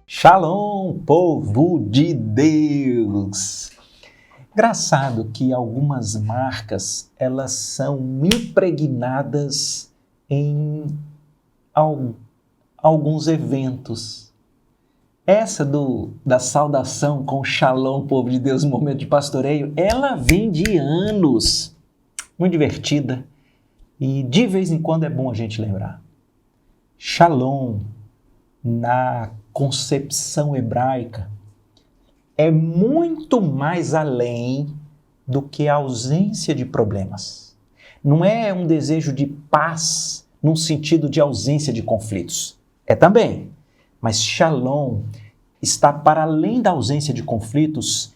Shalom, povo de Deus! Engraçado que algumas marcas, elas são impregnadas em alguns eventos. Essa da saudação com Shalom, povo de Deus, no momento de pastoreio, ela vem de anos. Muito divertida e de vez em quando é bom a gente lembrar. Shalom, na concepção hebraica, é muito mais além do que a ausência de problemas. Não é um desejo de paz num sentido de ausência de conflitos. É também, mas Shalom está para além da ausência de conflitos,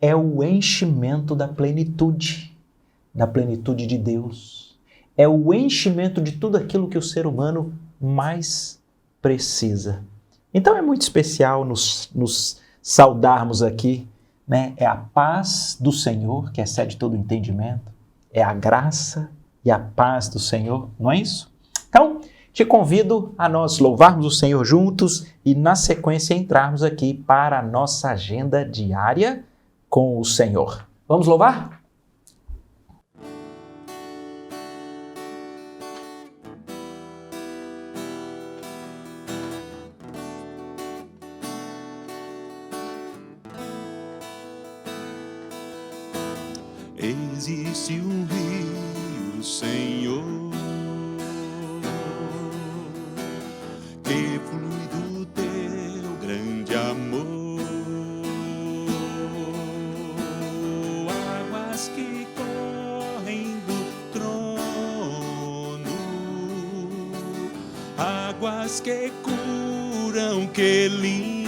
é o enchimento da plenitude de Deus. É o enchimento de tudo aquilo que o ser humano mais precisa. Então é muito especial nos saudarmos aqui, né? É a paz do Senhor, que excede todo o entendimento, é a graça e a paz do Senhor, não é isso? Então, te convido a nós louvarmos o Senhor juntos e, na sequência, entrarmos aqui para a nossa agenda diária com o Senhor. Vamos louvar? Existe um rio, Senhor, que flui do teu grande amor, águas que correm do trono, águas que curam, que limpam.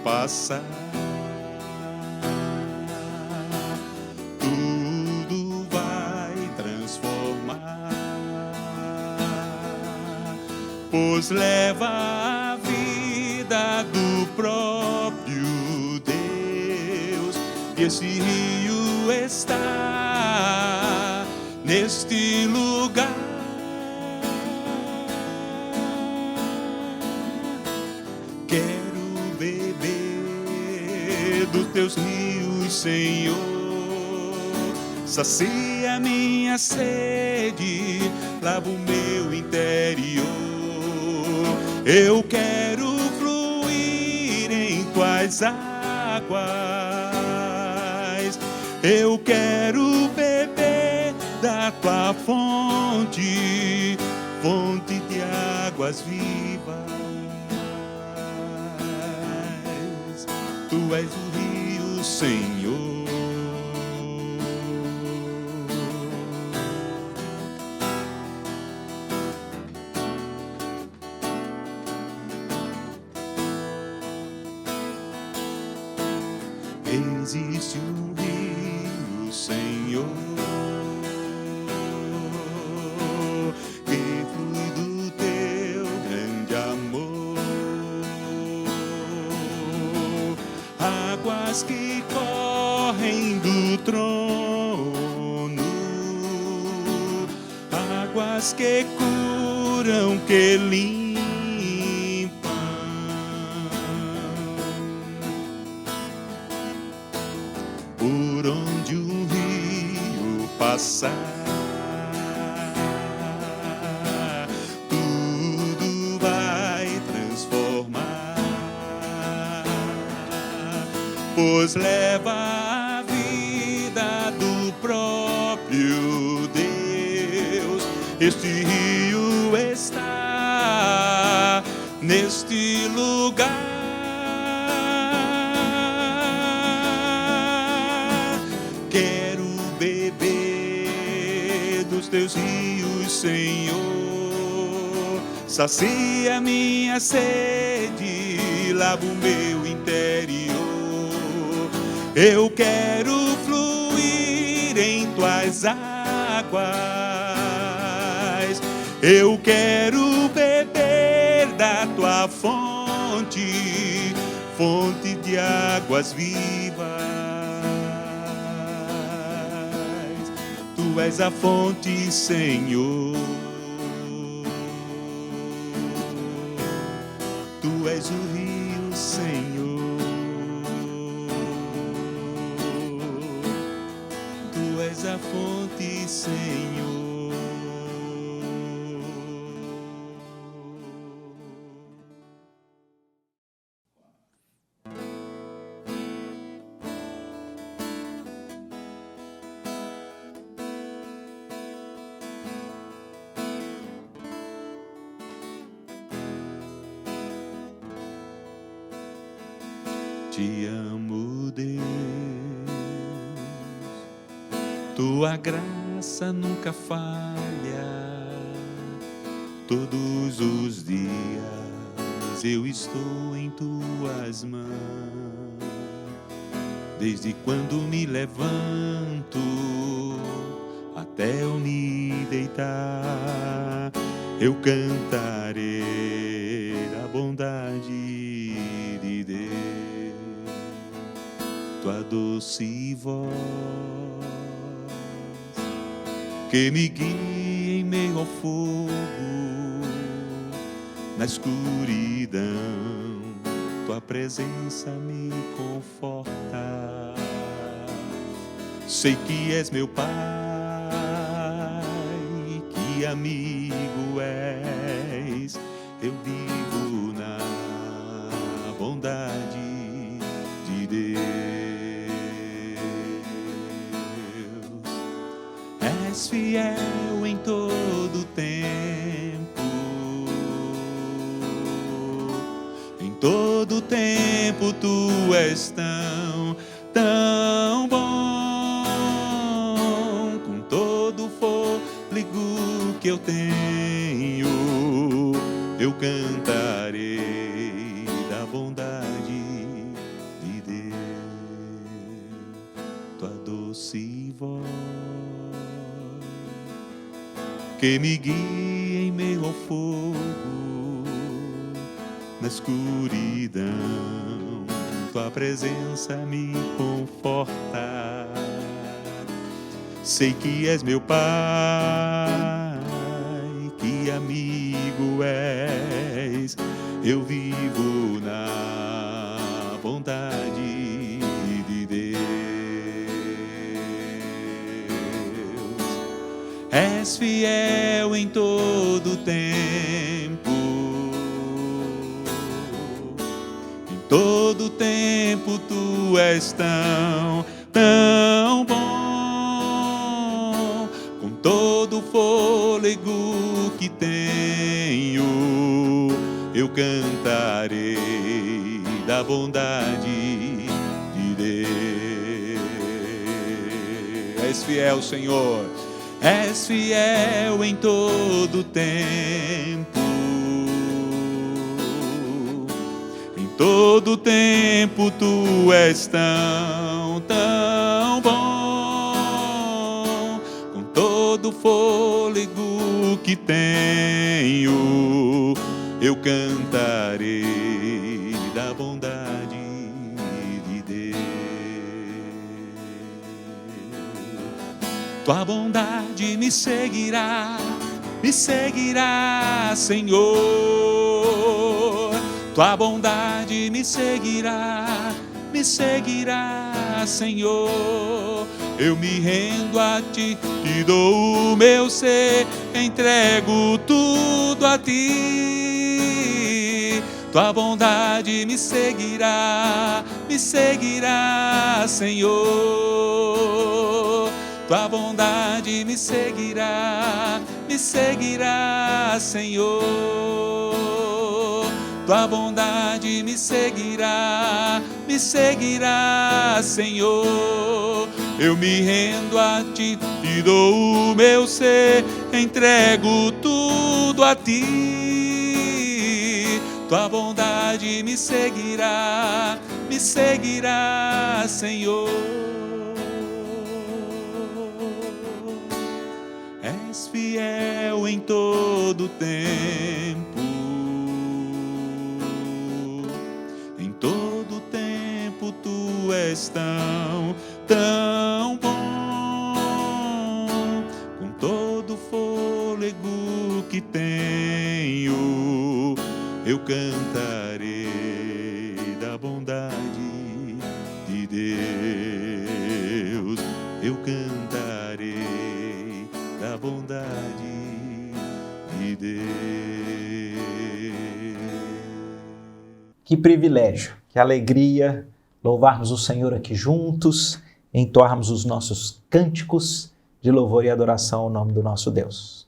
Passar, tudo vai transformar, pois leva a vida do próprio Deus, e esse rio está neste lugar. Quero beber dos teus rios, Senhor, sacia minha sede, lava o meu interior. Eu quero fluir em tuas águas, eu quero beber da tua fonte, fonte de águas vivas. Tu és o rio, Senhor. Existe um rio, Senhor, que flui do teu grande amor, águas que correm do trono, águas que curam, que limpam. Por onde um rio passar, tudo vai transformar, pois leva a vida do próprio Deus. Este rio está neste lugar. Quero beber dos teus rios, Senhor, sacia minha sede, lava o meu interior. Eu quero fluir em tuas águas, eu quero beber da tua fonte, fonte de águas vivas. Tu és a fonte, Senhor. Tu és o rio, Senhor. Tu és a fonte, Senhor. Te amo, Deus, tua graça nunca falha. Todos os dias eu estou em tuas mãos. Desde quando me levanto até eu me deitar, eu cantarei a bondade de Deus. Tua doce voz que me guia em meio ao fogo, na escuridão, tua presença me conforta. Sei que és meu Pai, que amigo és. Eu vivo na bondade de Deus. És fiel em todo tempo. Em todo tempo tu és tão bom. Com todo o fôlego que eu tenho, eu cantarei da bondade de Deus. Tua doce voz que me guia em meio ao fogo, na escuridão, tua presença me conforta. Sei que és meu Pai, que amigo és. Eu vivo na bondade de Deus. És fiel em todo tempo. Em todo tempo tu és tão bom. Com todo o fôlego que tenho, eu cantarei da bondade de Deus. És fiel, Senhor. És fiel em todo tempo. Em todo tempo tu és tão bom. Com todo o fôlego que tenho, eu cantarei da bondade de Deus. Tua bondade me seguirá, Senhor. Tua bondade me seguirá, Senhor. Eu me rendo a ti, te dou o meu ser, entrego tudo a ti. Tua bondade me seguirá, Senhor. Tua bondade me seguirá, Senhor. Tua bondade me seguirá, Senhor. Eu me rendo a ti, te dou o meu ser, entrego tudo a ti. Tua bondade me seguirá, Senhor. És fiel em todo tempo. Em todo és tão bom. Com todo o fôlego que tenho, eu cantarei da bondade de Deus. Eu cantarei da bondade de Deus. Que privilégio, que alegria louvarmos o Senhor aqui juntos, entoarmos os nossos cânticos de louvor e adoração ao nome do nosso Deus.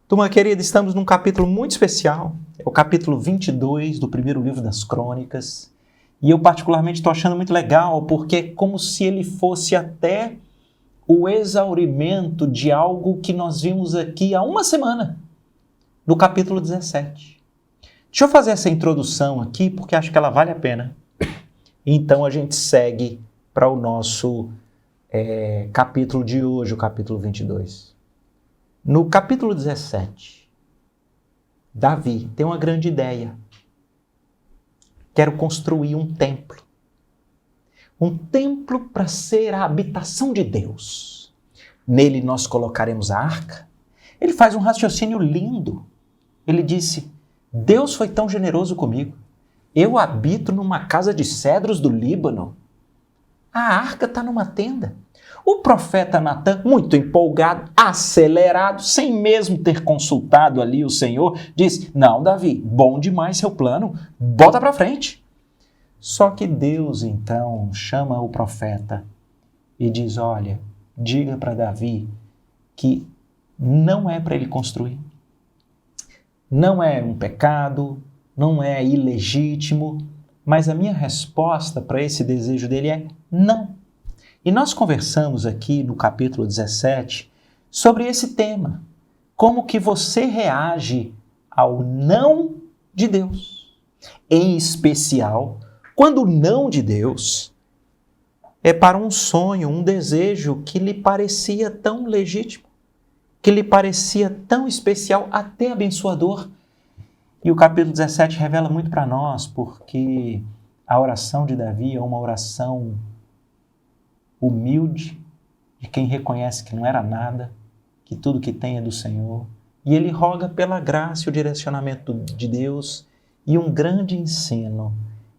Turma querida, estamos num capítulo muito especial, é o capítulo 22 do primeiro livro das Crônicas, e eu particularmente estou achando muito legal, porque é como se ele fosse até o exaurimento de algo que nós vimos aqui há uma semana, no capítulo 17. Deixa eu fazer essa introdução aqui, porque acho que ela vale a pena. Então a gente segue para o nosso capítulo de hoje, o capítulo 22. No capítulo 17, Davi tem uma grande ideia. Quero construir um templo. Um templo para ser a habitação de Deus. Nele nós colocaremos a arca. Ele faz um raciocínio lindo. Ele disse: Deus foi tão generoso comigo. Eu habito numa casa de cedros do Líbano. A arca está numa tenda. O profeta Natan, muito empolgado, acelerado, sem mesmo ter consultado ali o Senhor, disse: não, Davi, bom demais seu plano, bota para frente. Só que Deus, então, chama o profeta e diz: olha, diga para Davi que não é para ele construir. Não é um pecado, não é ilegítimo, mas a minha resposta para esse desejo dele é não. E nós conversamos aqui no capítulo 17 sobre esse tema. Como que você reage ao não de Deus? Em especial, quando o não de Deus é para um sonho, um desejo que lhe parecia tão legítimo, que lhe parecia tão especial, até abençoador. E o capítulo 17 revela muito para nós, porque a oração de Davi é uma oração humilde, de quem reconhece que não era nada, que tudo que tem é do Senhor. E ele roga pela graça e o direcionamento de Deus. E um grande ensino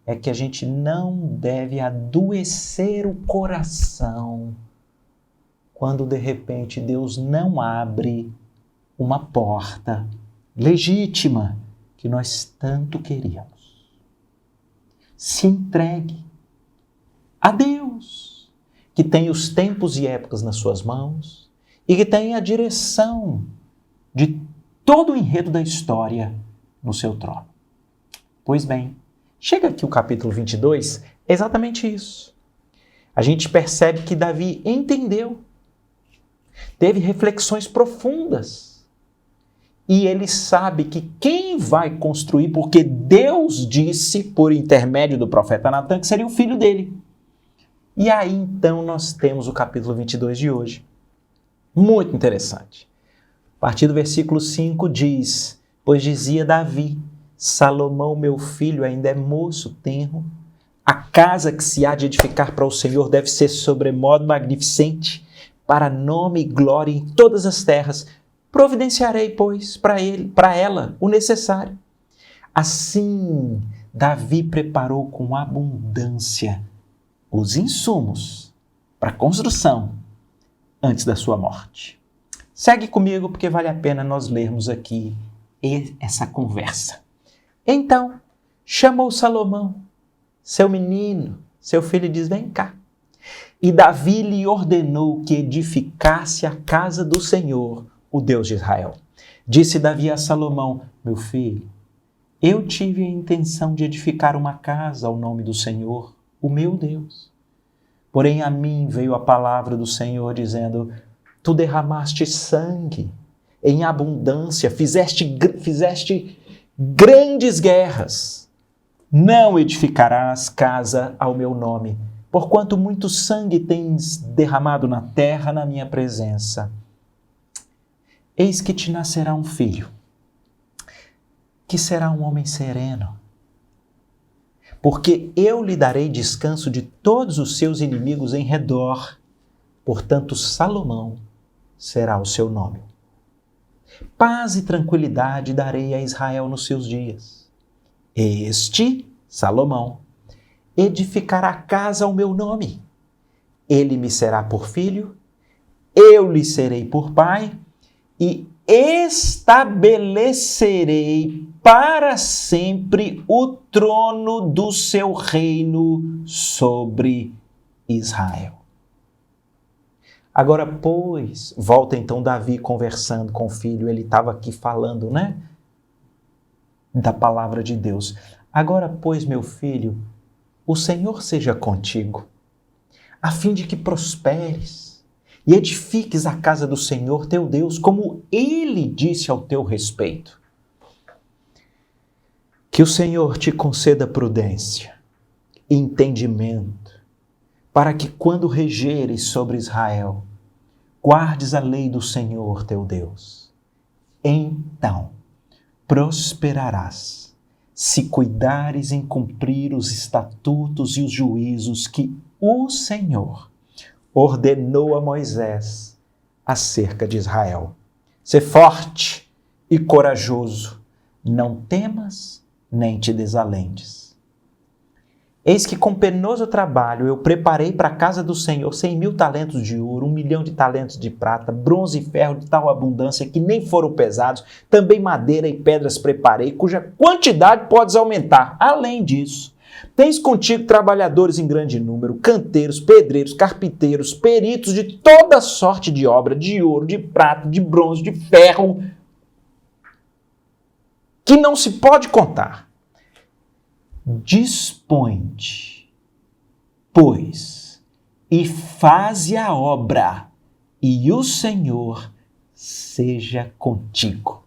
é que a gente não deve adoecer o coração quando de repente Deus não abre uma porta legítima que nós tanto queríamos. Se entregue a Deus, que tem os tempos e épocas nas suas mãos e que tem a direção de todo o enredo da história no seu trono. Pois bem, chega aqui o capítulo 22, é exatamente isso. A gente percebe que Davi entendeu, teve reflexões profundas, e ele sabe que quem vai construir, porque Deus disse por intermédio do profeta Natan que seria o filho dele. E aí então nós temos o capítulo 22 de hoje. Muito interessante. A partir do versículo 5 diz: pois dizia Davi, Salomão meu filho ainda é moço, tenro. A casa que se há de edificar para o Senhor deve ser sobremodo magnificente, para nome e glória em todas as terras. Providenciarei, pois, para ela o necessário. Assim, Davi preparou com abundância os insumos para a construção antes da sua morte. Segue comigo, porque vale a pena nós lermos aqui essa conversa. Então, chamou Salomão, seu menino, seu filho, e diz: vem cá. E Davi lhe ordenou que edificasse a casa do Senhor, o Deus de Israel. Disse Davi a Salomão: meu filho, eu tive a intenção de edificar uma casa ao nome do Senhor, o meu Deus. Porém a mim veio a palavra do Senhor dizendo: tu derramaste sangue em abundância, fizeste grandes guerras. Não edificarás casa ao meu nome, porquanto muito sangue tens derramado na terra na minha presença. Eis que te nascerá um filho, que será um homem sereno, porque eu lhe darei descanso de todos os seus inimigos em redor. Portanto, Salomão será o seu nome. Paz e tranquilidade darei a Israel nos seus dias. Este, Salomão, edificará casa ao meu nome. Ele me será por filho, eu lhe serei por pai, e estabelecerei para sempre o trono do seu reino sobre Israel. Agora, pois, volta então Davi conversando com o filho, ele estava aqui falando, né? Da palavra de Deus. Agora, pois, meu filho, o Senhor seja contigo, a fim de que prosperes e edifiques a casa do Senhor teu Deus, como ele disse ao teu respeito. Que o Senhor te conceda prudência e entendimento, para que quando regeres sobre Israel, guardes a lei do Senhor teu Deus. Então prosperarás, se cuidares em cumprir os estatutos e os juízos que o Senhor ordenou a Moisés acerca de Israel. Sê forte e corajoso, não temas nem te desalentes. Eis que com penoso trabalho eu preparei para a casa do Senhor 100.000 talentos de ouro, 1.000.000 de talentos de prata, bronze e ferro de tal abundância que nem foram pesados, também madeira e pedras preparei, cuja quantidade podes aumentar. Além disso, tens contigo trabalhadores em grande número, canteiros, pedreiros, carpinteiros, peritos de toda sorte de obra, de ouro, de prata, de bronze, de ferro, que não se pode contar. Dispõe-te, pois, e faze a obra, e o Senhor seja contigo.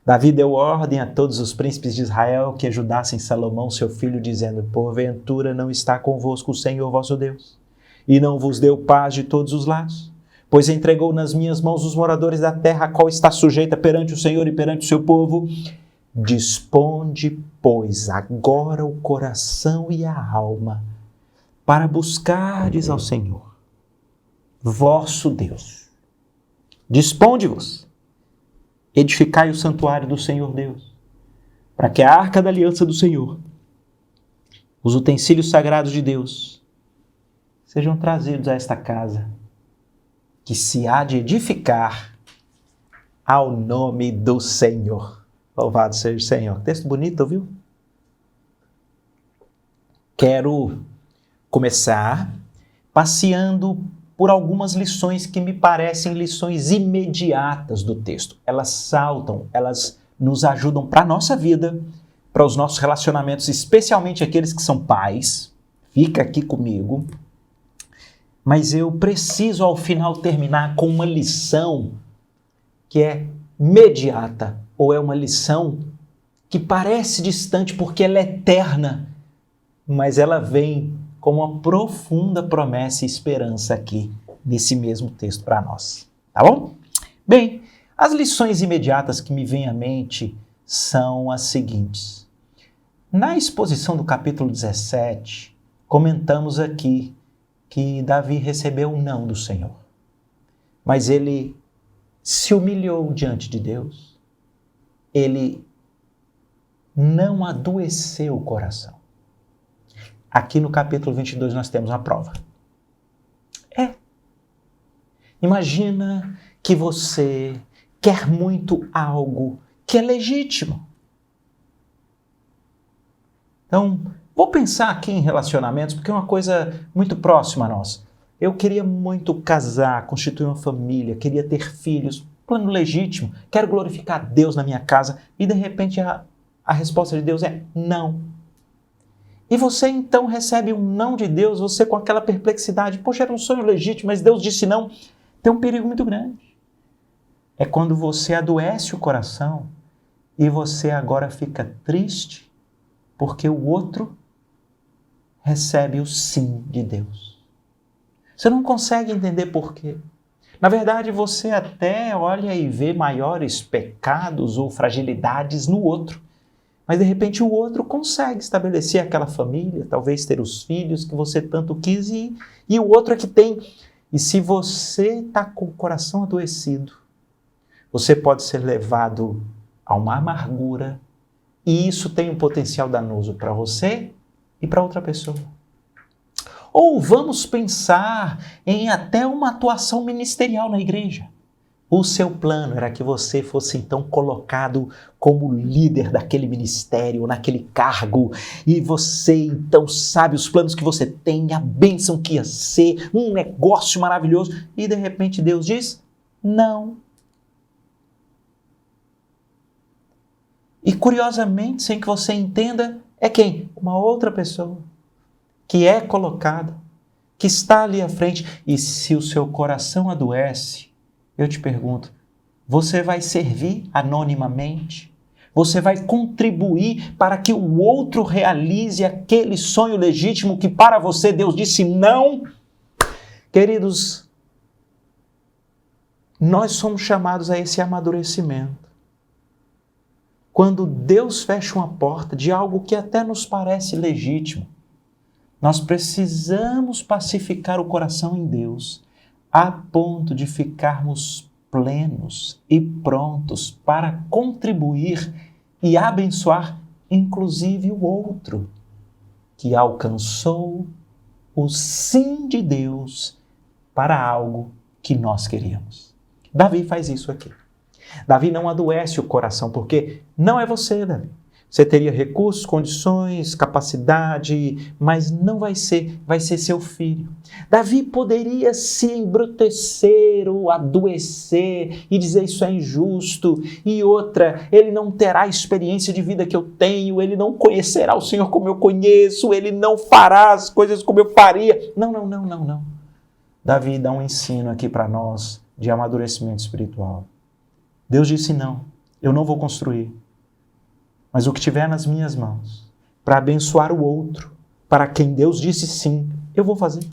Davi deu ordem a todos os príncipes de Israel que ajudassem Salomão, seu filho, dizendo: porventura não está convosco o Senhor vosso Deus, e não vos deu paz de todos os lados? Pois entregou nas minhas mãos os moradores da terra, a qual está sujeita perante o Senhor e perante o seu povo. Disponde, pois, agora o coração e a alma para buscardes ao Senhor, vosso Deus. Disponde-vos, edificai o santuário do Senhor Deus, para que a arca da aliança do Senhor, os utensílios sagrados de Deus, sejam trazidos a esta casa, que se há de edificar ao nome do Senhor. Louvado seja o Senhor. Texto bonito, viu? Quero começar passeando por algumas lições que me parecem lições imediatas do texto. Elas saltam, elas nos ajudam para a nossa vida, para os nossos relacionamentos, especialmente aqueles que são pais. Fica aqui comigo. Mas eu preciso, ao final, terminar com uma lição que é imediata, ou é uma lição que parece distante porque ela é eterna, mas ela vem como uma profunda promessa e esperança aqui nesse mesmo texto para nós. Tá bom? Bem, as lições imediatas que me vêm à mente são as seguintes. Na exposição do capítulo 17, comentamos aqui que Davi recebeu um não do Senhor, mas ele se humilhou diante de Deus. Ele não adoeceu o coração. Aqui no capítulo 22 nós temos uma prova. Imagina que você quer muito algo que é legítimo. Então, vou pensar aqui em relacionamentos, porque é uma coisa muito próxima a nós. Eu queria muito casar, constituir uma família, queria ter filhos, plano legítimo, quero glorificar Deus na minha casa, e de repente a resposta de Deus é não. E você então recebe um não de Deus, você com aquela perplexidade, poxa, era um sonho legítimo, mas Deus disse não. Tem um perigo muito grande. É quando você adoece o coração e você agora fica triste porque o outro recebe o sim de Deus. Você não consegue entender por quê. Na verdade, você até olha e vê maiores pecados ou fragilidades no outro, Mas de repente o outro consegue estabelecer aquela família, talvez ter os filhos que você tanto quis e o outro é que tem. E se você está com o coração adoecido, você pode ser levado a uma amargura e isso tem um potencial danoso para você e para outra pessoa. Ou vamos pensar em até uma atuação ministerial na igreja. O seu plano era que você fosse então colocado como líder daquele ministério, naquele cargo, e você então sabe os planos que você tem, a bênção que ia ser, um negócio maravilhoso, e de repente Deus diz, não. E curiosamente, sem que você entenda, é quem? Uma outra pessoa que é colocada, que está ali à frente, e se o seu coração adoece, eu te pergunto, você vai servir anonimamente? Você vai contribuir para que o outro realize aquele sonho legítimo que para você Deus disse não? Queridos, nós somos chamados a esse amadurecimento. Quando Deus fecha uma porta de algo que até nos parece legítimo, nós precisamos pacificar o coração em Deus, a ponto de ficarmos plenos e prontos para contribuir e abençoar, inclusive o outro, que alcançou o sim de Deus para algo que nós queríamos. Davi faz isso aqui. Davi não adoece o coração, porque não é você, Davi. Você teria recursos, condições, capacidade, mas não vai ser seu filho. Davi poderia se embrutecer ou adoecer e dizer isso é injusto. E outra, ele não terá a experiência de vida que eu tenho, ele não conhecerá o Senhor como eu conheço, ele não fará as coisas como eu faria. Não. Davi dá um ensino aqui para nós de amadurecimento espiritual. Deus disse não, eu não vou construir. Mas o que tiver nas minhas mãos, para abençoar o outro, para quem Deus disse sim, eu vou fazer.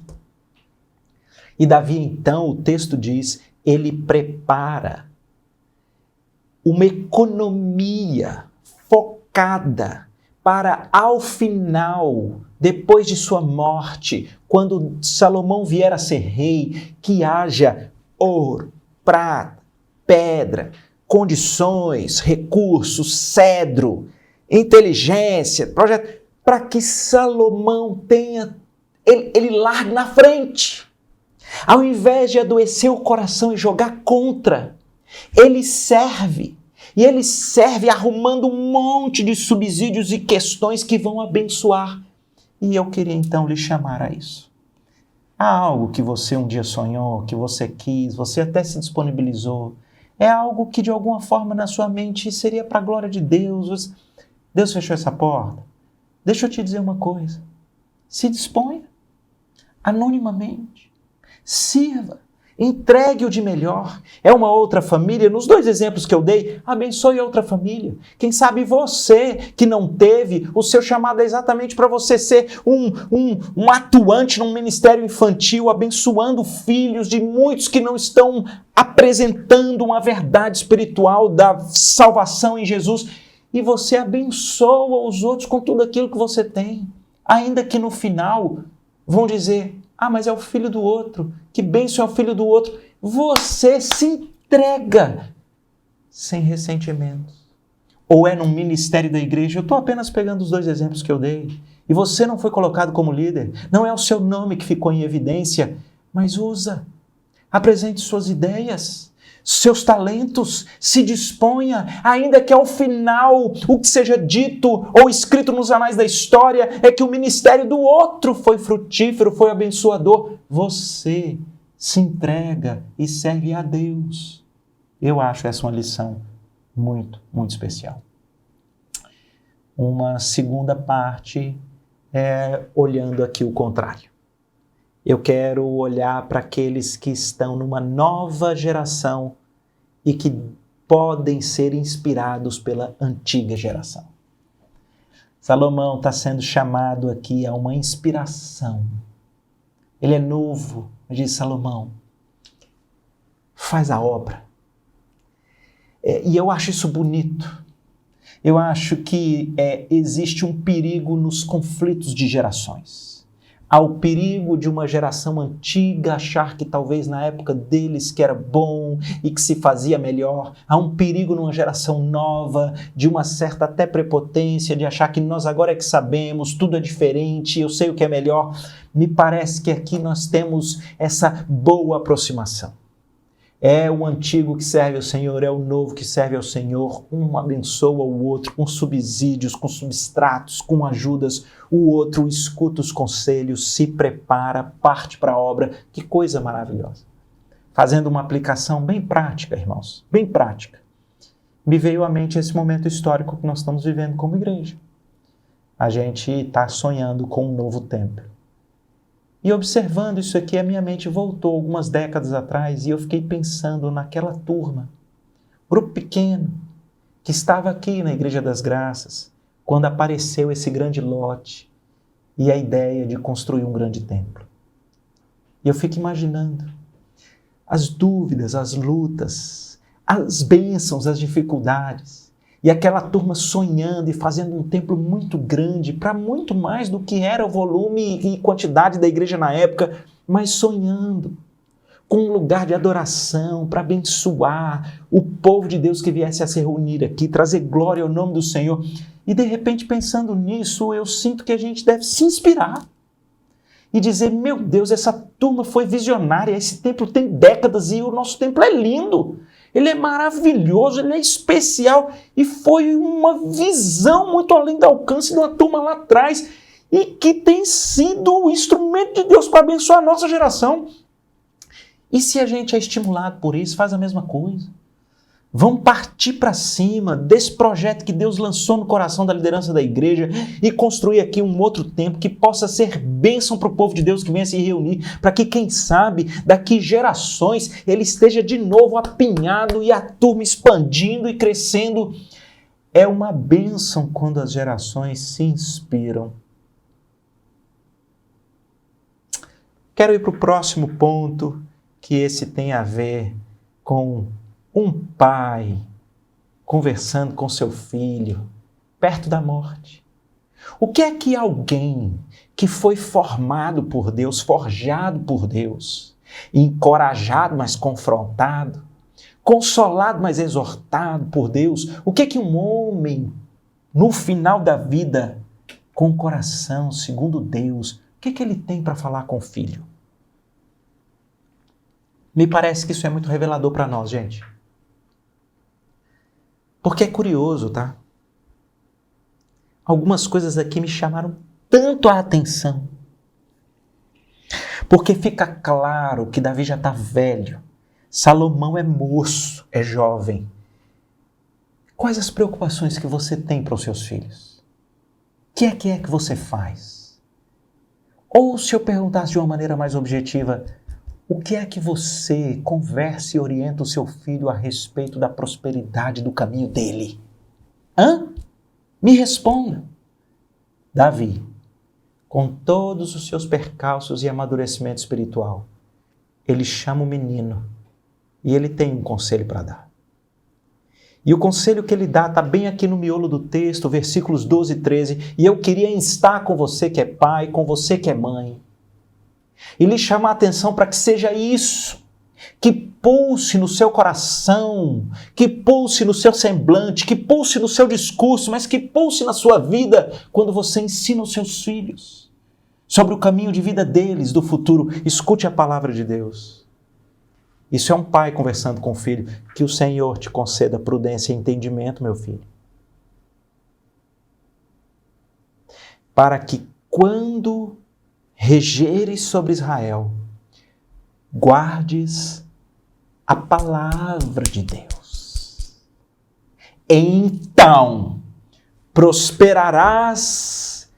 E Davi, então, o texto diz, ele prepara uma economia focada para, ao final, depois de sua morte, quando Salomão vier a ser rei, que haja ouro, prata, pedra, condições, recursos, cedro, inteligência, projeto, para que Salomão tenha, ele largue na frente. Ao invés de adoecer o coração e jogar contra, ele serve. E ele serve arrumando um monte de subsídios e questões que vão abençoar. E eu queria então lhe chamar a isso. Há algo que você um dia sonhou, que você quis, você até se disponibilizou. É algo que de alguma forma na sua mente seria para a glória de Deus. Deus fechou essa porta. Deixa eu te dizer uma coisa. Se disponha, anonimamente, sirva, entregue o de melhor. É uma outra família, nos dois exemplos que eu dei, abençoe outra família. Quem sabe você que não teve, o seu chamado é exatamente para você ser um atuante num ministério infantil, abençoando filhos de muitos que não estão apresentando uma verdade espiritual da salvação em Jesus. E você abençoa os outros com tudo aquilo que você tem. Ainda que no final vão dizer, mas é o filho do outro, que bênção é o filho do outro. Você se entrega sem ressentimentos. Ou é num ministério da igreja, eu estou apenas pegando os dois exemplos que eu dei, e você não foi colocado como líder, não é o seu nome que ficou em evidência, mas usa, apresente suas ideias, seus talentos, se disponha, ainda que ao final o que seja dito ou escrito nos anais da história é que o ministério do outro foi frutífero, foi abençoador. Você se entrega e serve a Deus. Eu acho essa uma lição muito, muito especial. Uma segunda parte é olhando aqui o contrário. Eu quero olhar para aqueles que estão numa nova geração e que podem ser inspirados pela antiga geração. Salomão está sendo chamado aqui a uma inspiração. Ele é novo, diz Salomão. Faz a obra. E eu acho isso bonito. Eu acho que existe um perigo nos conflitos de gerações. Há o perigo de uma geração antiga achar que talvez na época deles que era bom e que se fazia melhor. Há um perigo numa geração nova, de uma certa até prepotência, de achar que nós agora é que sabemos, tudo é diferente, eu sei o que é melhor. Me parece que aqui nós temos essa boa aproximação. É o antigo que serve ao Senhor, é o novo que serve ao Senhor. Um abençoa o outro com subsídios, com substratos, com ajudas. O outro escuta os conselhos, se prepara, parte para a obra. Que coisa maravilhosa. Fazendo uma aplicação bem prática, irmãos, bem prática. Me veio à mente esse momento histórico que nós estamos vivendo como igreja. A gente está sonhando com um novo templo. E observando isso aqui, a minha mente voltou algumas décadas atrás e eu fiquei pensando naquela turma, grupo pequeno, que estava aqui na Igreja das Graças, quando apareceu esse grande lote e a ideia de construir um grande templo. E eu fico imaginando as dúvidas, as lutas, as bênçãos, as dificuldades, e aquela turma sonhando e fazendo um templo muito grande, para muito mais do que era o volume e quantidade da igreja na época, mas sonhando com um lugar de adoração para abençoar o povo de Deus que viesse a se reunir aqui, trazer glória ao nome do Senhor. E de repente, pensando nisso, eu sinto que a gente deve se inspirar e dizer, meu Deus, essa turma foi visionária, esse templo tem décadas e o nosso templo é lindo. Ele é maravilhoso, ele é especial e foi uma visão muito além do alcance de uma turma lá atrás e que tem sido o instrumento de Deus para abençoar a nossa geração. E se a gente é estimulado por isso, faz a mesma coisa. Vamos partir para cima desse projeto que Deus lançou no coração da liderança da igreja e construir aqui um outro templo que possa ser bênção para o povo de Deus que venha se reunir, para que, quem sabe, daqui gerações ele esteja de novo apinhado e a turma expandindo e crescendo. É uma bênção quando as gerações se inspiram. Quero ir para o próximo ponto, que esse tem a ver com um pai conversando com seu filho, perto da morte. O que é que alguém que foi formado por Deus, forjado por Deus, encorajado, mas confrontado, consolado, mas exortado por Deus, o que é que um homem, no final da vida, com o coração segundo Deus, o que é que ele tem para falar com o filho? Me parece que isso é muito revelador para nós, gente. Porque é curioso, tá? Algumas coisas aqui me chamaram tanto a atenção. Porque fica claro que Davi já está velho. Salomão é moço, é jovem. Quais as preocupações que você tem para os seus filhos? O que é que você faz? Ou se eu perguntasse de uma maneira mais objetiva, o que é que você conversa e orienta o seu filho a respeito da prosperidade do caminho dele? Me responda. Davi, com todos os seus percalços e amadurecimento espiritual, ele chama o menino e ele tem um conselho para dar. E o conselho que ele dá está bem aqui no miolo do texto, versículos 12 e 13, e eu queria instar com você que é pai, com você que é mãe, e lhe chamar a atenção para que seja isso, que pulse no seu coração, que pulse no seu semblante, que pulse no seu discurso, mas que pulse na sua vida quando você ensina os seus filhos sobre o caminho de vida deles, do futuro. Escute a palavra de Deus. Isso é um pai conversando com o filho. Que o Senhor te conceda prudência e entendimento, meu filho, para que quando regeres sobre Israel, guardes a palavra de Deus. Então prosperarás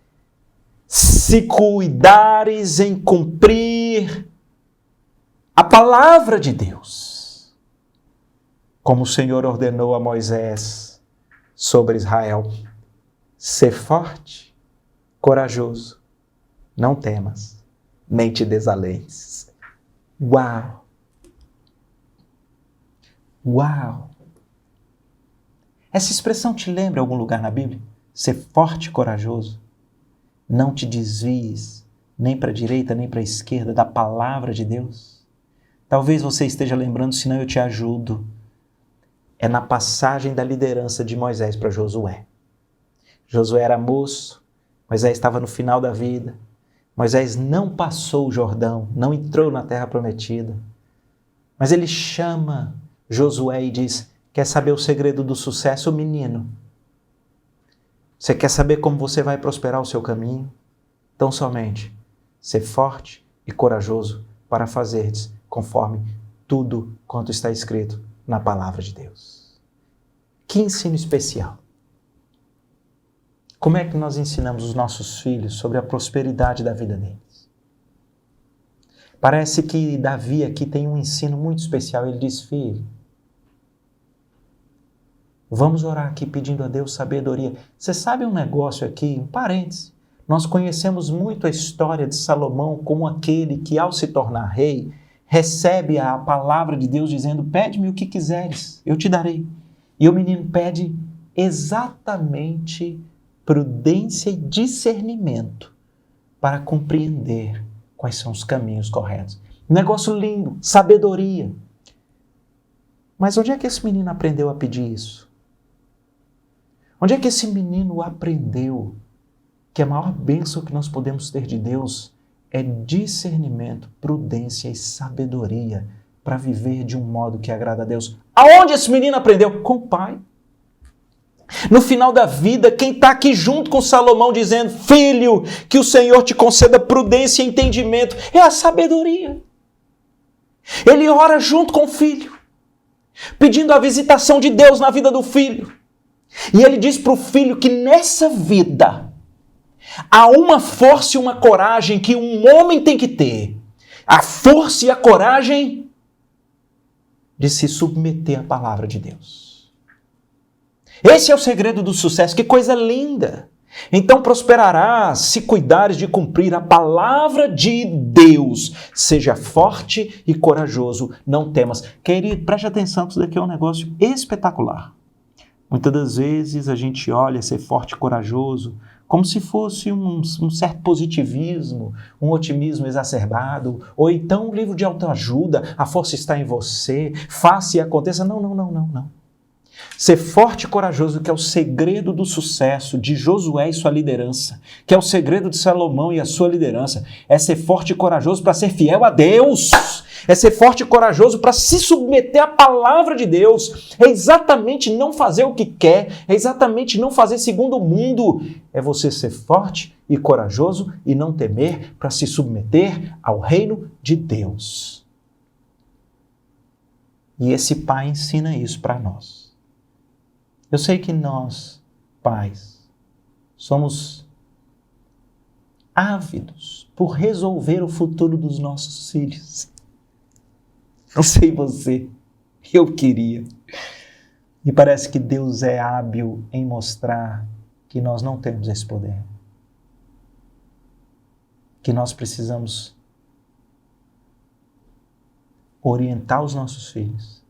se cuidares em cumprir a palavra de Deus, como o Senhor ordenou a Moisés sobre Israel. Ser forte, corajoso, não temas, nem te desalentes. Uau! Uau! Essa expressão te lembra algum lugar na Bíblia? Ser forte e corajoso. Não te desvies nem para a direita nem para a esquerda da palavra de Deus. Talvez você esteja lembrando, senão eu te ajudo. É na passagem da liderança de Moisés para Josué. Josué era moço, Moisés estava no final da vida. Moisés não passou o Jordão, não entrou na terra prometida. Mas ele chama Josué e diz: quer saber o segredo do sucesso, menino? Você quer saber como você vai prosperar o seu caminho? Então somente ser forte e corajoso para fazeres conforme tudo quanto está escrito na palavra de Deus. Que ensino especial! Como é que nós ensinamos os nossos filhos sobre a prosperidade da vida deles? Parece que Davi aqui tem um ensino muito especial. Ele diz: filho, vamos orar aqui pedindo a Deus sabedoria. Você sabe um negócio aqui, um parêntese. Nós conhecemos muito a história de Salomão como aquele que, ao se tornar rei, recebe a palavra de Deus dizendo: pede-me o que quiseres, eu te darei. E o menino pede exatamente prudência e discernimento para compreender quais são os caminhos corretos. Um negócio lindo, sabedoria. Mas onde é que esse menino aprendeu a pedir isso? Onde é que esse menino aprendeu que a maior bênção que nós podemos ter de Deus é discernimento, prudência e sabedoria para viver de um modo que agrada a Deus? Aonde esse menino aprendeu? Com o pai. No final da vida, quem está aqui junto com Salomão dizendo: filho, que o Senhor te conceda prudência e entendimento, é a sabedoria. Ele ora junto com o filho, pedindo a visitação de Deus na vida do filho. E ele diz para o filho que nessa vida há uma força e uma coragem que um homem tem que ter. A força e a coragem de se submeter à palavra de Deus. Esse é o segredo do sucesso. Que coisa linda! Então prosperarás se cuidares de cumprir a palavra de Deus. Seja forte e corajoso, não temas. Querido, preste atenção que isso daqui é um negócio espetacular. Muitas das vezes a gente olha ser forte e corajoso como se fosse um certo positivismo, um otimismo exacerbado, ou então um livro de autoajuda: a força está em você, faça e aconteça. Não. Ser forte e corajoso, que é o segredo do sucesso de Josué e sua liderança, que é o segredo de Salomão e a sua liderança, é ser forte e corajoso para ser fiel a Deus, é ser forte e corajoso para se submeter à palavra de Deus, é exatamente não fazer o que quer, é exatamente não fazer segundo o mundo, é você ser forte e corajoso e não temer para se submeter ao reino de Deus. E esse pai ensina isso para nós. Eu sei que nós, pais, somos ávidos por resolver o futuro dos nossos filhos. Não sei você, eu queria. E parece que Deus é hábil em mostrar que nós não temos esse poder. Que nós precisamos orientar os nossos filhos.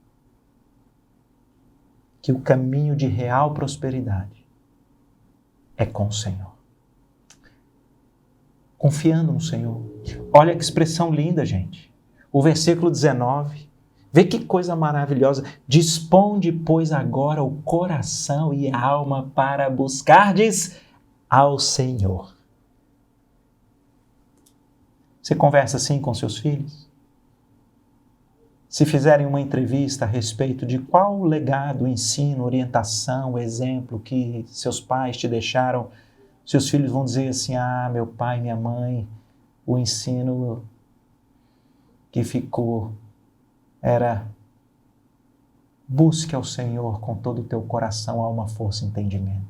Que o caminho de real prosperidade é com o Senhor. Confiando no Senhor. Olha que expressão linda, gente. O versículo 19. Vê que coisa maravilhosa. Disponde, pois, agora o coração e a alma para buscardes ao Senhor. Você conversa assim com seus filhos? Se fizerem uma entrevista a respeito de qual legado, ensino, orientação, exemplo que seus pais te deixaram, seus filhos vão dizer assim: ah, meu pai, minha mãe, o ensino que ficou era: busque ao Senhor com todo o teu coração, alma, força e entendimento.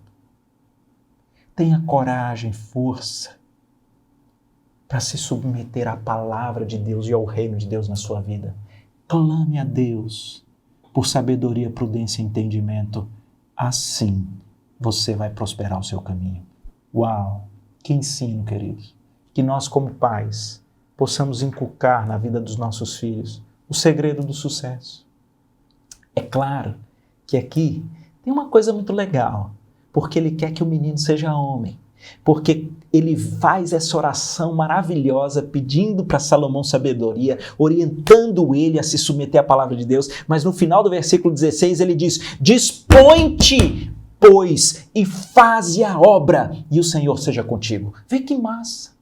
Tenha coragem, força para se submeter à palavra de Deus e ao reino de Deus na sua vida. Clame a Deus por sabedoria, prudência e entendimento. Assim você vai prosperar o seu caminho. Uau! Que ensino, queridos. Que nós, como pais, possamos inculcar na vida dos nossos filhos o segredo do sucesso. É claro que aqui Tem uma coisa muito legal, porque ele quer que o menino seja homem. Porque ele faz essa oração maravilhosa, pedindo para Salomão sabedoria, orientando ele a se submeter à palavra de Deus. Mas no final do versículo 16 ele diz: dispõe-te, pois, e faze a obra, e o Senhor seja contigo. Vê que massa!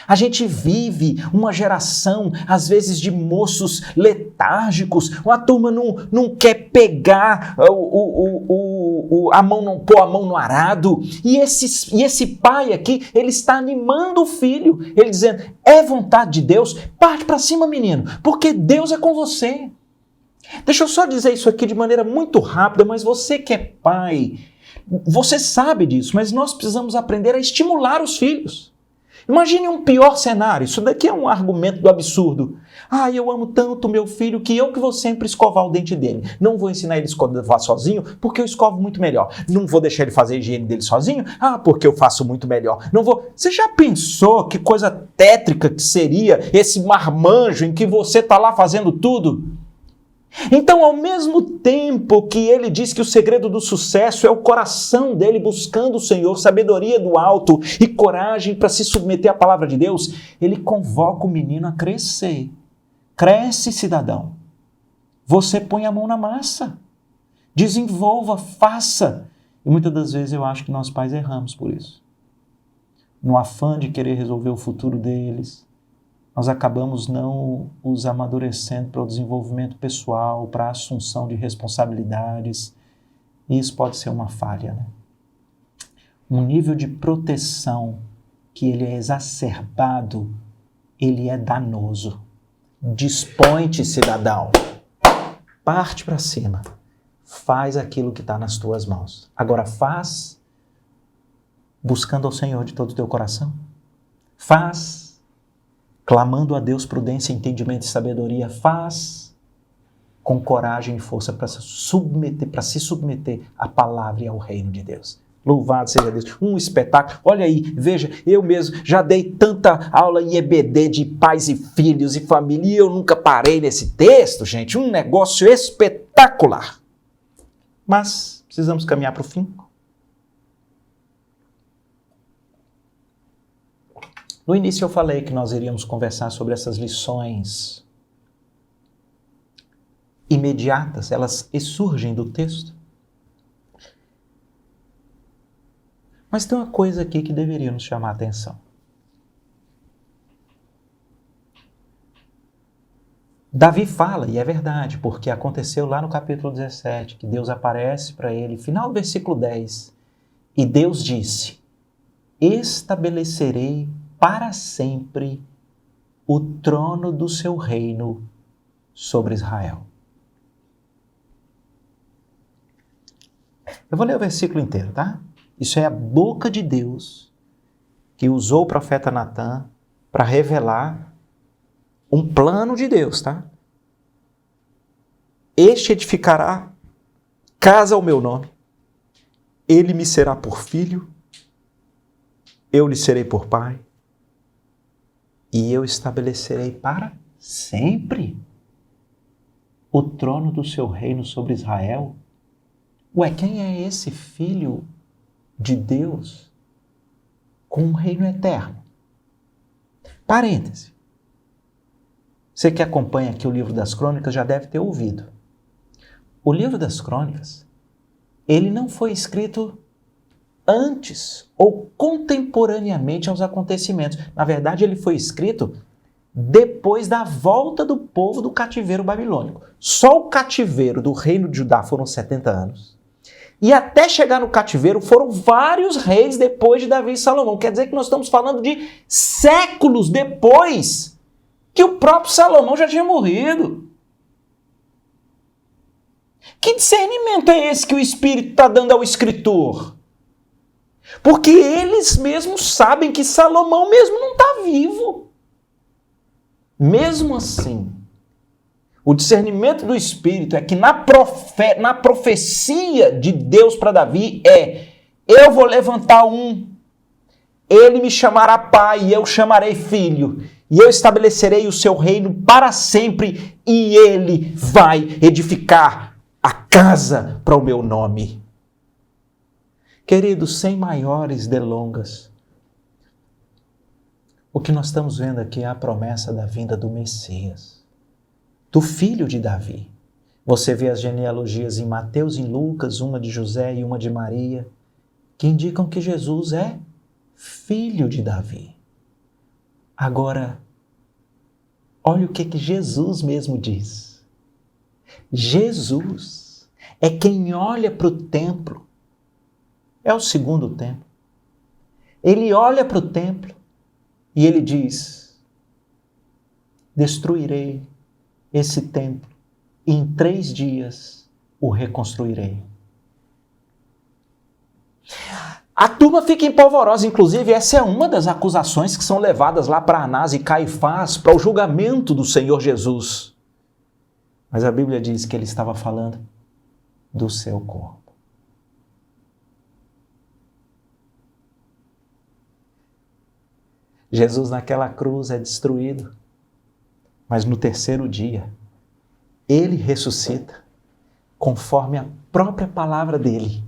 A gente vive uma geração, às vezes, de moços letárgicos. A turma não quer pegar a mão, não pôr a mão no arado. E esse pai aqui, ele está animando o filho. Ele dizendo, é vontade de Deus? Parte para cima, menino, porque Deus é com você. Deixa eu só dizer isso aqui de maneira muito rápida, mas você que é pai, você sabe disso, mas nós precisamos aprender a estimular os filhos. Imagine um pior cenário, isso daqui é um argumento do absurdo. Eu amo tanto meu filho que eu vou sempre escovar o dente dele. Não vou ensinar ele a escovar sozinho, porque eu escovo muito melhor. Não vou deixar ele fazer a higiene dele sozinho, porque eu faço muito melhor. Não vou. Você já pensou que coisa tétrica que seria esse marmanjo em que você está lá fazendo tudo? Então, ao mesmo tempo que ele diz que o segredo do sucesso é o coração dele buscando o Senhor, sabedoria do alto e coragem para se submeter à palavra de Deus, ele convoca o menino a crescer. Cresce, cidadão. Você põe a mão na massa. Desenvolva, faça. E muitas das vezes eu acho que nós pais erramos por isso. No afã de querer resolver o futuro deles, nós acabamos não os amadurecendo para o desenvolvimento pessoal, para a assunção de responsabilidades. E isso pode ser uma falha, né? Um nível de proteção que ele é exacerbado, ele é danoso. Dispõe-te, cidadão. Parte para cima. Faz aquilo que está nas tuas mãos. Agora faz buscando ao Senhor de todo o teu coração. Faz clamando a Deus prudência, entendimento e sabedoria. Faz com coragem e força para se submeter à palavra e ao reino de Deus. Louvado seja Deus. Um espetáculo. Olha aí, veja, eu mesmo já dei tanta aula em EBD de pais e filhos e família e eu nunca parei nesse texto, gente. Um negócio espetacular. Mas precisamos caminhar para o fim. No início eu falei que nós iríamos conversar sobre essas lições imediatas, elas surgem do texto. Mas tem uma coisa aqui que deveria nos chamar a atenção. Davi fala, e é verdade, porque aconteceu lá no capítulo 17, que Deus aparece para ele, final do versículo 10, e Deus disse, estabelecerei para sempre o trono do seu reino sobre Israel. Eu vou ler o versículo inteiro, tá? Isso é a boca de Deus que usou o profeta Natã para revelar um plano de Deus, tá? Este edificará casa ao meu nome. Ele me será por filho, eu lhe serei por pai. E eu estabelecerei para sempre o trono do seu reino sobre Israel. Ué, quem é esse filho de Deus com um reino eterno? Parêntese. Você que acompanha aqui o livro das Crônicas já deve ter ouvido. O livro das Crônicas, ele não foi escrito antes ou contemporaneamente aos acontecimentos. Na verdade, ele foi escrito depois da volta do povo do cativeiro babilônico. Só o cativeiro do reino de Judá foram 70 anos. E até chegar no cativeiro foram vários reis depois de Davi e Salomão. Quer dizer que nós estamos falando de séculos depois que o próprio Salomão já tinha morrido. Que discernimento é esse que o Espírito está dando ao escritor? Porque eles mesmos sabem que Salomão mesmo não está vivo. Mesmo assim, o discernimento do Espírito é que na profecia de Deus para Davi eu vou levantar ele me chamará pai e eu chamarei filho, e eu estabelecerei o seu reino para sempre e ele vai edificar a casa para o meu nome. Queridos, sem maiores delongas, o que nós estamos vendo aqui é a promessa da vinda do Messias, do filho de Davi. Você vê as genealogias em Mateus e em Lucas, uma de José e uma de Maria, que indicam que Jesus é filho de Davi. Agora, olha o que Jesus mesmo diz. Jesus é quem olha para o templo. É o segundo templo. Ele olha para o templo e ele diz: destruirei esse templo e em 3 dias o reconstruirei. A turma fica empolvorosa, inclusive essa é uma das acusações que são levadas lá para Anás e Caifás, para o julgamento do Senhor Jesus. Mas a Bíblia diz que ele estava falando do seu corpo. Jesus naquela cruz é destruído, mas no 3º dia, ele ressuscita, conforme a própria palavra dele,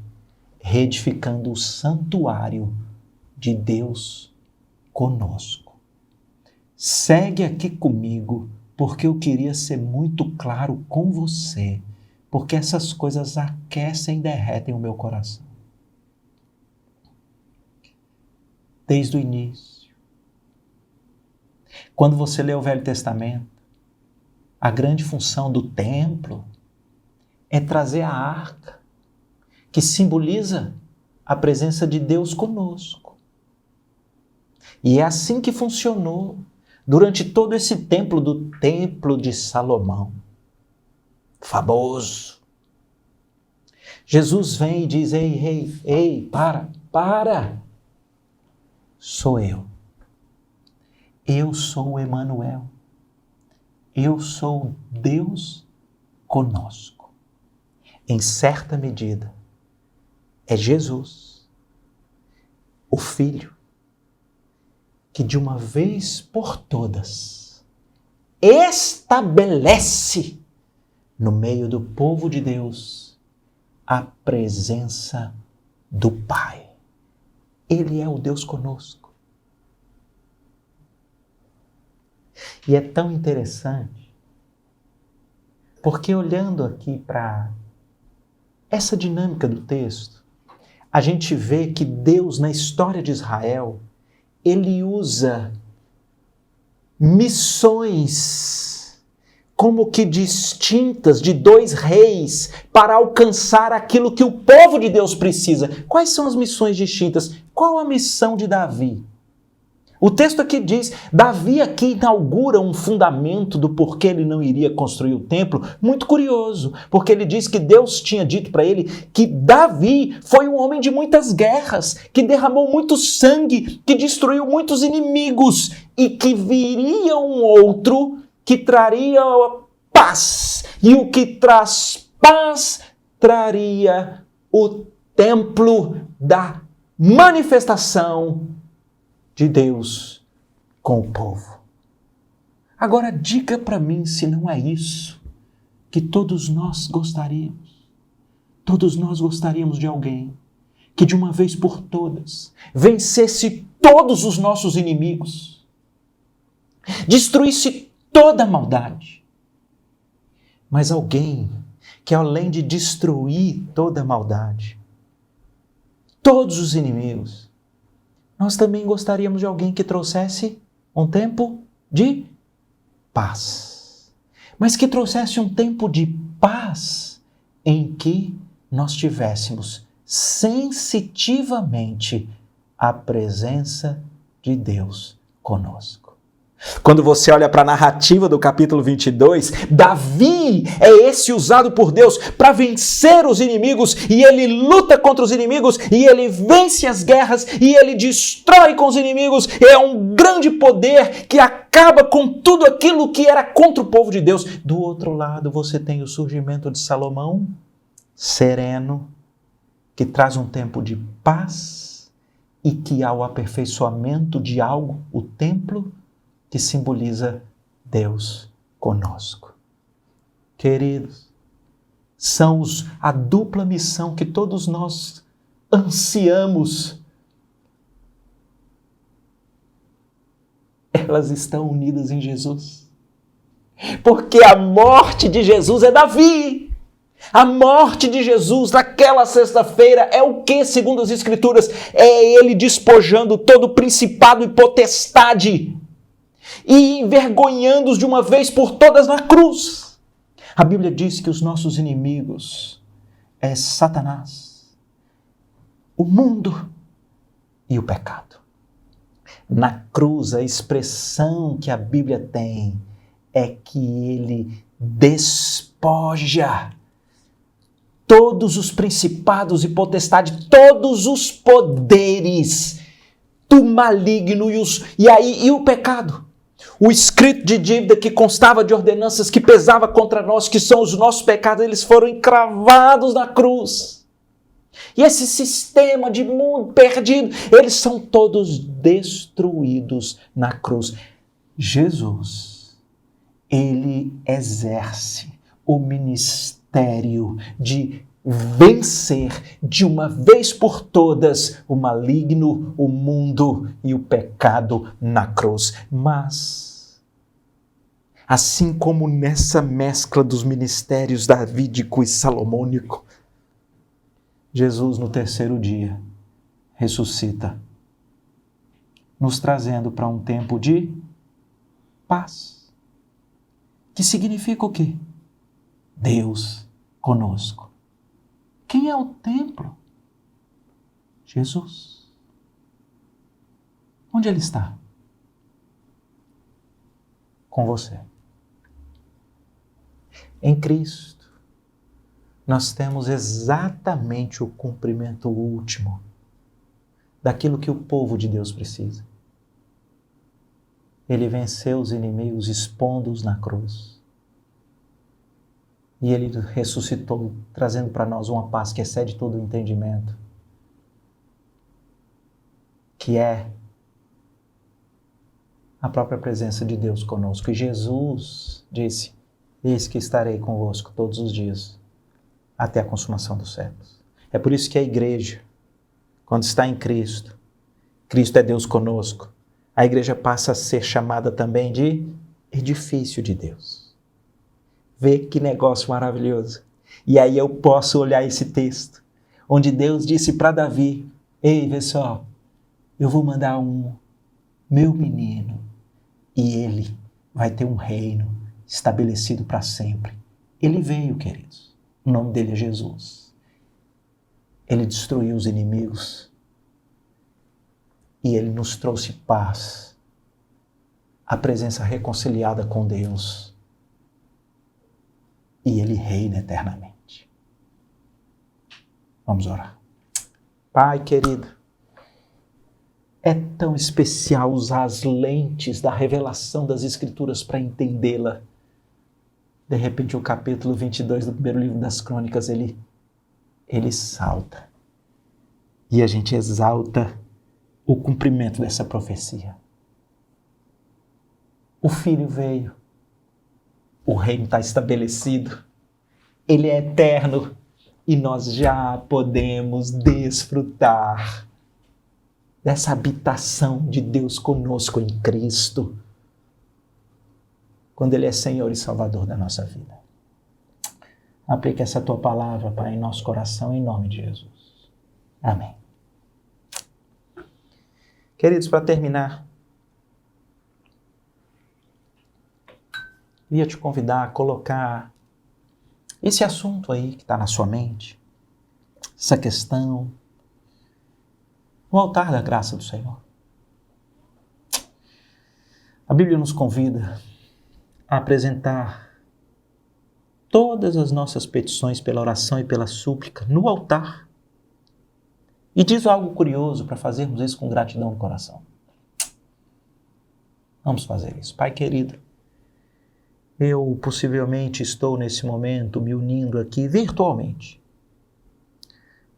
reedificando o santuário de Deus conosco. Segue aqui comigo, porque eu queria ser muito claro com você, porque essas coisas aquecem e derretem o meu coração. Desde o início, quando você lê o Velho Testamento, a grande função do templo é trazer a arca, que simboliza a presença de Deus conosco. E é assim que funcionou durante todo esse templo do Templo de Salomão. Famoso. Jesus vem e diz: ei, para. Sou eu. Eu sou o Emanuel. Eu sou Deus conosco. Em certa medida, é Jesus, o Filho, que de uma vez por todas estabelece no meio do povo de Deus a presença do Pai. Ele é o Deus conosco. E é tão interessante, porque olhando aqui para essa dinâmica do texto, a gente vê que Deus, na história de Israel, ele usa missões como que distintas de 2 reis para alcançar aquilo que o povo de Deus precisa. Quais são as missões distintas? Qual a missão de Davi? O texto aqui diz, Davi aqui inaugura um fundamento do porquê ele não iria construir o templo, muito curioso, porque ele diz que Deus tinha dito para ele que Davi foi um homem de muitas guerras, que derramou muito sangue, que destruiu muitos inimigos e que viria um outro que traria paz. E o que traz paz traria o templo da manifestação de Deus com o povo. Agora diga para mim se não é isso que todos nós gostaríamos. Todos nós gostaríamos de alguém que de uma vez por todas vencesse todos os nossos inimigos, destruísse toda a maldade. Mas alguém que além de destruir toda a maldade, todos os inimigos, nós também gostaríamos de alguém que trouxesse um tempo de paz. Mas que trouxesse um tempo de paz em que nós tivéssemos sensitivamente a presença de Deus conosco. Quando você olha para a narrativa do capítulo 22, Davi é esse usado por Deus para vencer os inimigos, e ele luta contra os inimigos, e ele vence as guerras, e ele destrói com os inimigos. É um grande poder que acaba com tudo aquilo que era contra o povo de Deus. Do outro lado, você tem o surgimento de Salomão, sereno, que traz um tempo de paz, e que há o aperfeiçoamento de algo, o templo, que simboliza Deus conosco. Queridos, são a dupla missão que todos nós ansiamos, elas estão unidas em Jesus. Porque a morte de Jesus é Davi. A morte de Jesus naquela sexta-feira é o que, segundo as Escrituras? É ele despojando todo principado e potestade e envergonhando-os de uma vez por todas na cruz. A Bíblia diz que os nossos inimigos é Satanás, o mundo e o pecado. Na cruz, a expressão que a Bíblia tem é que ele despoja todos os principados e potestades, todos os poderes do maligno e o pecado. O escrito de dívida que constava de ordenanças que pesava contra nós, que são os nossos pecados, eles foram encravados na cruz. E esse sistema de mundo perdido, eles são todos destruídos na cruz. Jesus, ele exerce o ministério de vencer de uma vez por todas o maligno, o mundo e o pecado na cruz. Mas, assim como nessa mescla dos ministérios davídico e salomônico, Jesus no terceiro dia ressuscita, nos trazendo para um tempo de paz. Que significa o quê? Deus conosco. Quem é o templo? Jesus. Onde ele está? Com você. Em Cristo, nós temos exatamente o cumprimento último daquilo que o povo de Deus precisa. Ele venceu os inimigos expondo-os na cruz. E ele ressuscitou, trazendo para nós uma paz que excede todo o entendimento, que é a própria presença de Deus conosco. E Jesus disse: eis que estarei convosco todos os dias, até a consumação dos séculos. É por isso que a igreja, quando está em Cristo, Cristo é Deus conosco, a igreja passa a ser chamada também de edifício de Deus. Vê que negócio maravilhoso. E aí eu posso olhar esse texto, onde Deus disse para Davi: ei, vê só, eu vou mandar meu menino, e ele vai ter um reino estabelecido para sempre. Ele veio, queridos. O nome dele é Jesus. Ele destruiu os inimigos e ele nos trouxe paz, a presença reconciliada com Deus. E ele reina eternamente. Vamos orar. Pai querido, é tão especial usar as lentes da revelação das Escrituras para entendê-la. De repente, o capítulo 22 do primeiro livro das Crônicas, ele salta. E a gente exalta o cumprimento dessa profecia. O Filho veio. O reino está estabelecido, ele é eterno e nós já podemos desfrutar dessa habitação de Deus conosco em Cristo, quando ele é Senhor e Salvador da nossa vida. Aplique essa tua palavra, Pai, em nosso coração, em nome de Jesus. Amém. Queridos, para terminar, queria te convidar a colocar esse assunto aí que está na sua mente, essa questão, no altar da graça do Senhor. A Bíblia nos convida a apresentar todas as nossas petições pela oração e pela súplica no altar. E diz algo curioso para fazermos isso com gratidão no coração. Vamos fazer isso. Pai querido, eu possivelmente estou nesse momento me unindo aqui virtualmente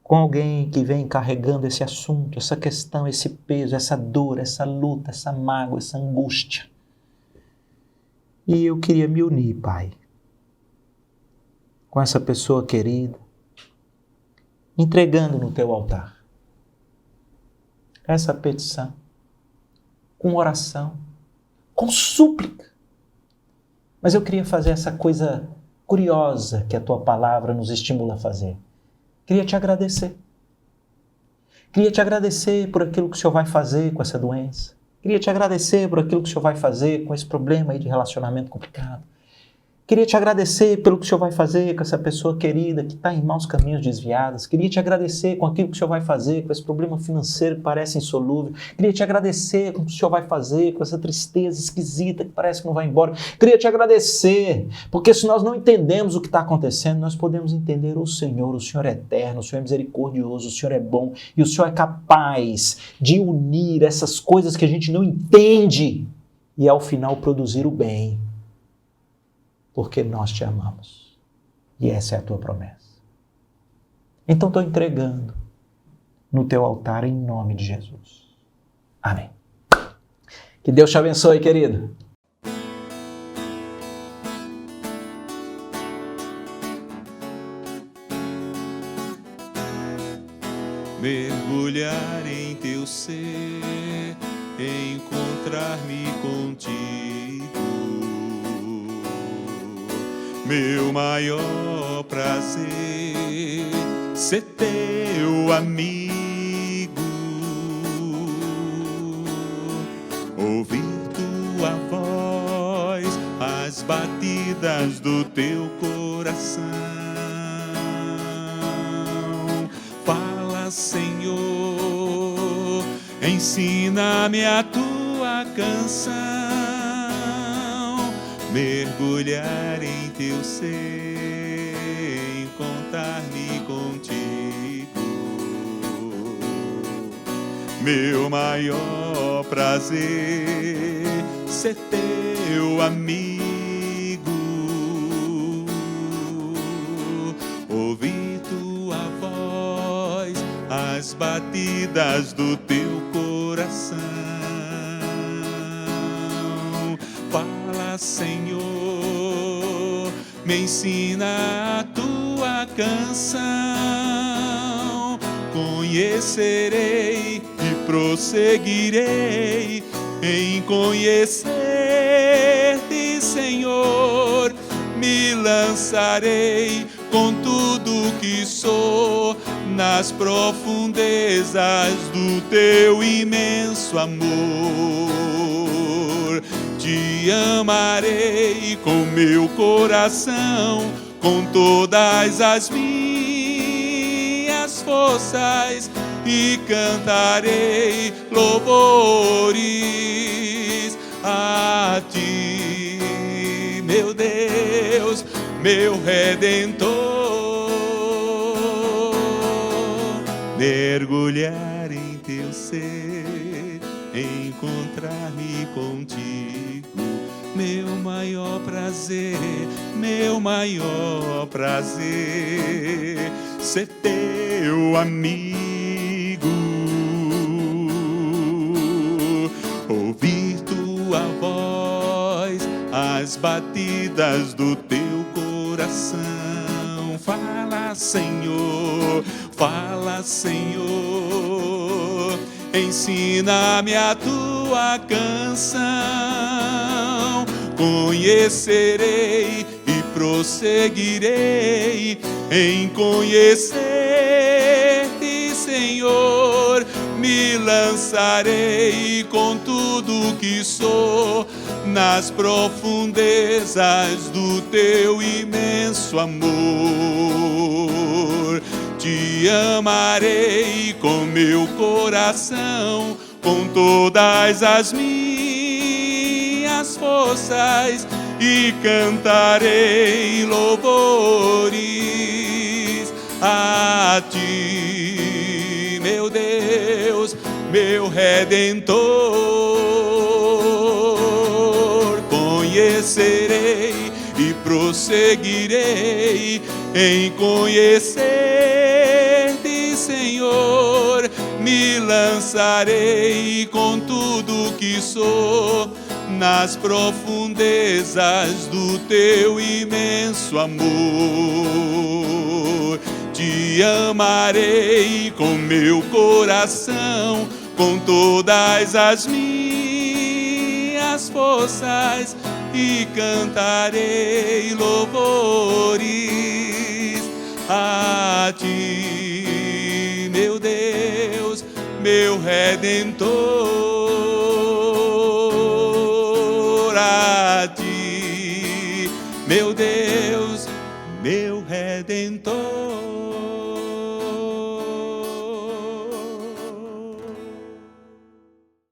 com alguém que vem carregando esse assunto, essa questão, esse peso, essa dor, essa luta, essa mágoa, essa angústia. E eu queria me unir, Pai, com essa pessoa querida, entregando no teu altar. essa petição com oração, com súplica. Mas eu queria fazer essa coisa curiosa que a tua palavra nos estimula a fazer. Queria te agradecer. Queria te agradecer por aquilo que o Senhor vai fazer com essa doença. Queria te agradecer por aquilo que o Senhor vai fazer com esse problema aí de relacionamento complicado. Queria te agradecer pelo que o Senhor vai fazer com essa pessoa querida que está em maus caminhos desviados. Queria te agradecer com aquilo que o Senhor vai fazer com esse problema financeiro que parece insolúvel. Queria te agradecer com o que o Senhor vai fazer com essa tristeza esquisita que parece que não vai embora. Queria te agradecer, porque se nós não entendemos o que está acontecendo, nós podemos entender o Senhor é eterno, o Senhor é misericordioso, o Senhor é bom e o Senhor é capaz de unir essas coisas que a gente não entende e ao final produzir o bem. Porque nós te amamos. E essa é a tua promessa. Então estou entregando no teu altar em nome de Jesus. Amém. Que Deus te abençoe, querido. Mergulhar em teu ser, encontrar-me contigo. Meu maior prazer, ser teu amigo, ouvir tua voz, as batidas do teu coração. Fala, Senhor, ensina-me a tua canção. Mergulhar em teu ser, encontrar-me contigo. Meu maior prazer, ser teu amigo, ouvir tua voz, as batidas do teu coração. Fala, Senhor, me ensina a tua canção. Conhecerei e prosseguirei em conhecer-te, Senhor. Me lançarei com tudo que sou nas profundezas do teu imenso amor. Te amarei com meu coração, com todas as minhas forças, e cantarei louvores a ti, meu Deus, meu Redentor. Mergulhar em teu ser, encontrar-me contigo, meu maior prazer, meu maior prazer, ser teu amigo, ouvir tua voz, as batidas do teu coração. Fala, Senhor, fala, Senhor, ensina-me a tua canção. Conhecerei e prosseguirei em conhecer-te, Senhor. Me lançarei com tudo que sou nas profundezas do teu imenso amor. Te amarei com meu coração, com todas as minhas forças, e cantarei louvores a ti, meu Deus, meu Redentor. Conhecerei e prosseguirei em conhecer-te, Senhor. Me lançarei com tudo que sou nas profundezas do teu imenso amor. Te amarei com meu coração, com todas as minhas forças e cantarei louvores a ti, meu Deus, meu Redentor, a ti, meu Deus, meu Redentor.